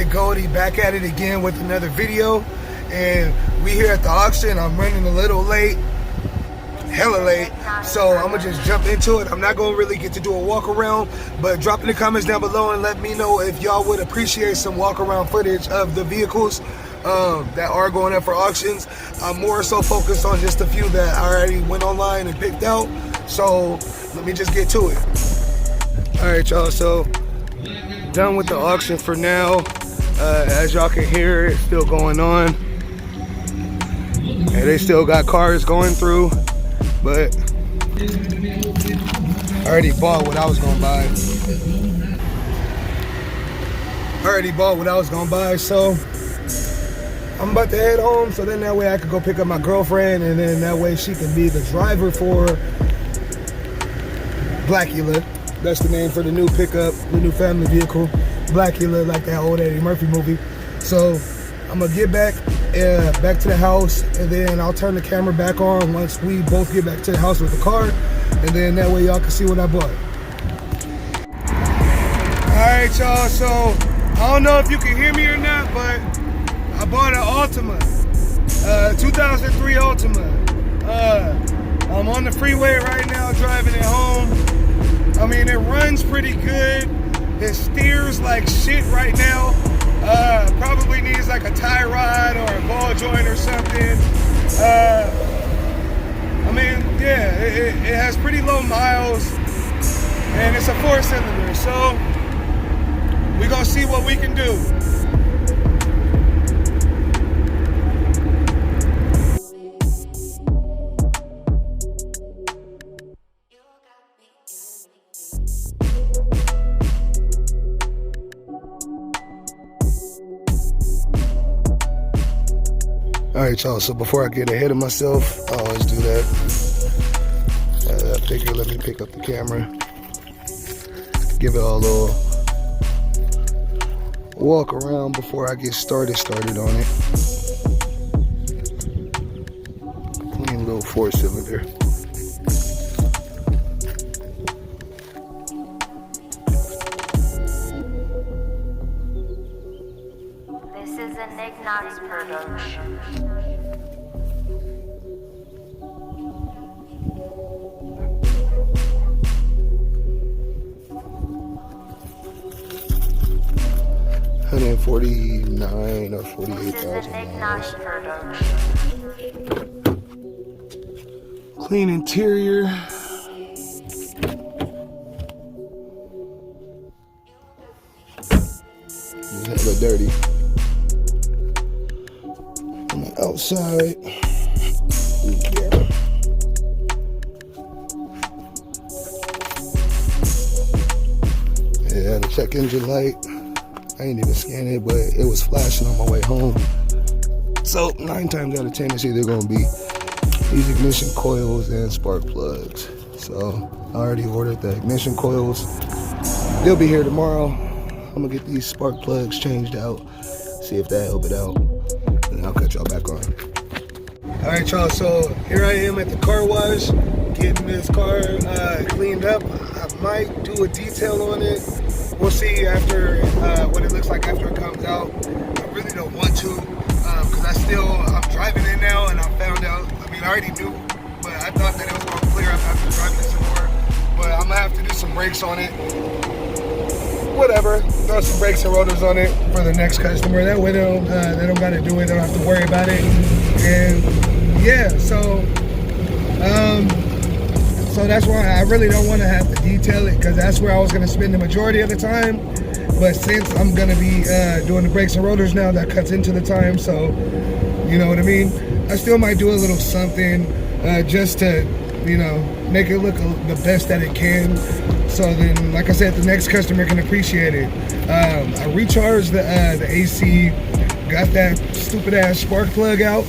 boy Goldie back at it again with another video, and we here at the auction. I'm running a little late, hella late, so I'm gonna just jump into it. I'm not gonna really get to do a walk around, but drop in the comments down below and let me know if y'all would appreciate some walk around footage of the vehicles that are going up for auctions. I'm more so focused on just a few that I already went online and picked out, so let me just get to it. All right, y'all, so done with the auction for now. As y'all can hear, it's still going on, and they still got cars going through, but I already bought what I was gonna buy. So I'm about to head home, so then that way I could go pick up my girlfriend, and then that way she can be the driver for Blackula. That's the name for the new pickup, the new family vehicle, Blackula, like that old Eddie Murphy movie. So I'm gonna get back to the house, and then I'll turn the camera back on once we both get back to the house with the car, and then that way y'all can see what I bought. All right, y'all, so I don't know if you can hear me or not, but I bought an Altima, 2003 Altima. I'm on the freeway right now, driving it home. I mean, it runs pretty good. It steers like shit right now. Probably needs like a tie rod or a ball joint or something. I mean, yeah, it has pretty low miles, and it's a 4-cylinder, so we're gonna see what we can do. Alright, y'all, so before I get ahead of myself, I always do that. I figure let me pick up the camera, give it all a little walk around before I get started on it. Clean little 4-cylinder. This is a Nick Knox production. 149 or 48,000 miles. Clean interior. It's hella dirty. On the outside, yeah, the check engine light, I ain't even scan it, but it was flashing on my way home. So 9 times out of 10, it's either gonna be these ignition coils and spark plugs. So I already ordered the ignition coils. They'll be here tomorrow. I'm gonna get these spark plugs changed out, see if that help it out, and I'll cut y'all back on. All right, y'all, so here I am at the car wash, getting this car cleaned up. I might do a detail on it. We'll see after what it looks like after it comes out. I really don't want to, because I'm driving it now, and I found out, I mean, I already knew, but I thought that it was gonna clear up after driving it some more. But I'm gonna have to do some brakes on it. Whatever, throw some brakes and rotors on it for the next customer. That way they don't gotta do it, they don't have to worry about it. And yeah, so that's why I really don't want to have to detail it, because that's where I was gonna spend the majority of the time. But since I'm gonna be doing the brakes and rotors now, that cuts into the time, so you know what I mean? I still might do a little something just to, you know, make it look the best that it can. So then, like I said, the next customer can appreciate it. I recharged the AC, got that stupid ass spark plug out,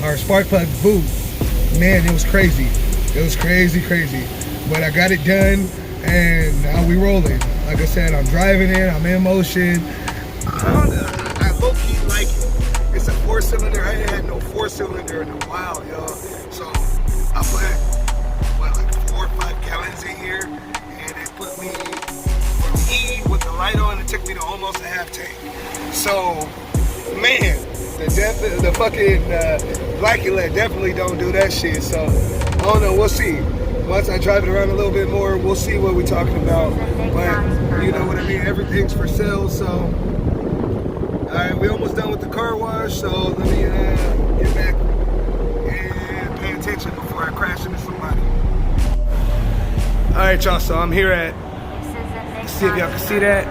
or spark plug boot. Man, it was crazy. It was crazy. But I got it done, and now we rolling. Like I said, I'm driving it, I'm in motion. I low-key like it. It's a 4-cylinder. I ain't had no 4-cylinder in a while, y'all. So I put, like 4 or 5 gallons in here, and it put me, for me, with the light on, it took me to almost a half tank. So, man, the fucking Blackula definitely don't do that shit. So, I don't know, we'll see. Once I drive it around a little bit more, we'll see what we're talking about. But, you know what I mean, everything's for sale, so. Alright, we're almost done with the car wash, so let me get back and pay attention before I crash into somebody. Alright, y'all, so I'm here at, let's see if y'all can see that.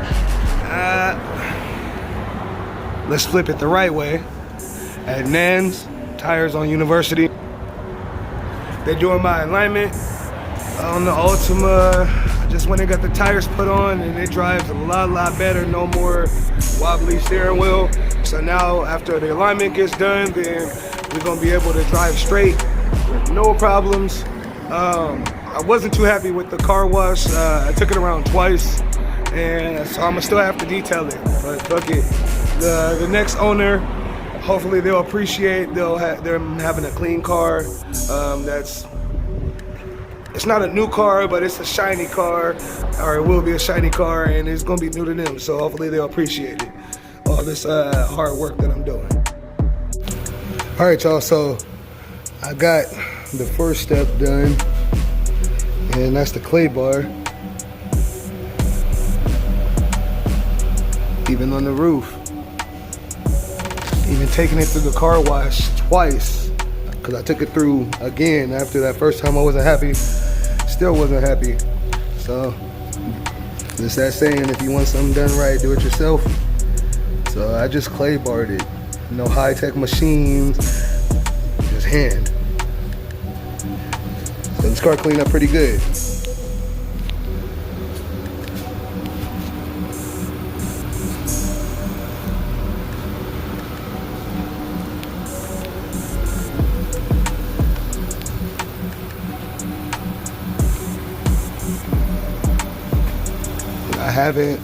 Let's flip it the right way. At Nan's Tires on University. They're doing my alignment on the Ultima. I just went and got the tires put on, and it drives a lot better. No more wobbly steering wheel. So now after the alignment gets done, then we're gonna be able to drive straight with no problems. I wasn't too happy with the car wash. I took it around twice, and so I'm gonna still have to detail it. But fuck it. The next owner, hopefully they'll appreciate them having a clean car. It's not a new car, but it's a shiny car, or it will be a shiny car, and it's gonna be new to them. So hopefully they'll appreciate it, all this hard work that I'm doing. All right, y'all, so I got the first step done, and that's the clay bar. Even on the roof. Even taking it through the car wash twice, because I took it through again after that first time. I wasn't happy, still wasn't happy. So it's that saying, if you want something done right, do it yourself. So I just clay barred it. No high-tech machines, just hand. So this car cleaned up pretty good. I haven't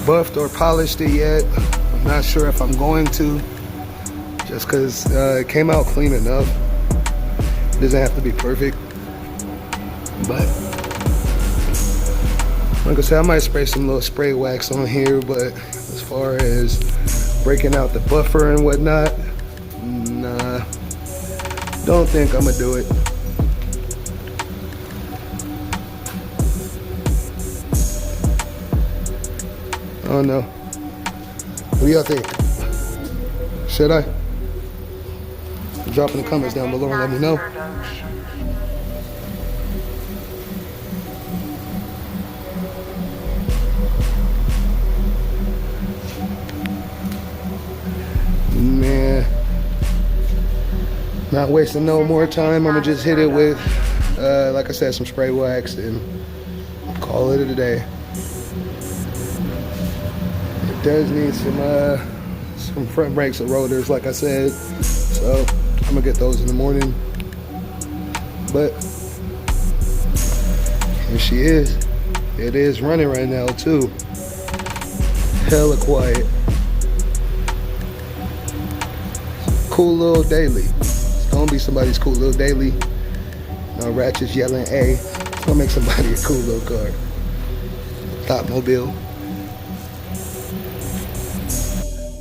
buffed or polished it yet. I'm not sure if I'm going to, just because it came out clean enough. It doesn't have to be perfect, but like I said, I might spray some little spray wax on here. But as far as breaking out the buffer and whatnot, nah, don't think I'm gonna do it. I don't know. What do y'all think? Should I? Drop in the comments down below and let me know. Man, not wasting no more time. I'm gonna just hit it with, like I said, some spray wax and call it a day. It does need some front brakes and rotors, like I said, so I'm gonna get those in the morning. But here she is. It is running right now too. Hella quiet. Cool little daily. It's gonna be somebody's cool little daily. No ratchets yelling A. It's gonna make somebody a cool little car. Top mobile.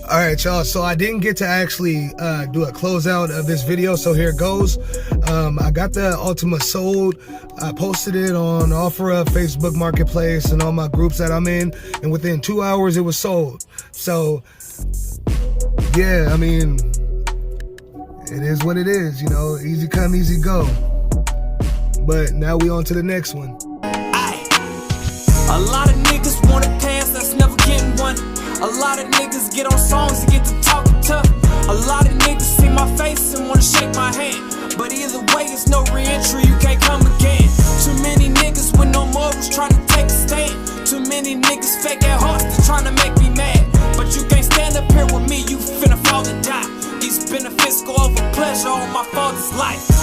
All right, y'all, so I didn't get to actually do a closeout of this video, so here it goes. I got the Ultima sold. I posted it on OfferUp, Facebook Marketplace, and all my groups that I'm in, and within 2 hours it was sold. So yeah, I mean, it is what it is, you know, easy come, easy go. But now we on to the next one. A lot of niggas want a pass, that's never getting one. A lot of niggas get on songs and get to talking tough. A lot of niggas see my face and wanna shake my hand. But either way, it's no re-entry, you can't come again. Too many niggas with no morals trying to take a stand. Too many niggas fake at hearts, they trying to make me mad. But you can't stand up here with me, you finna fall and die. These benefits go over pleasure on my father's life.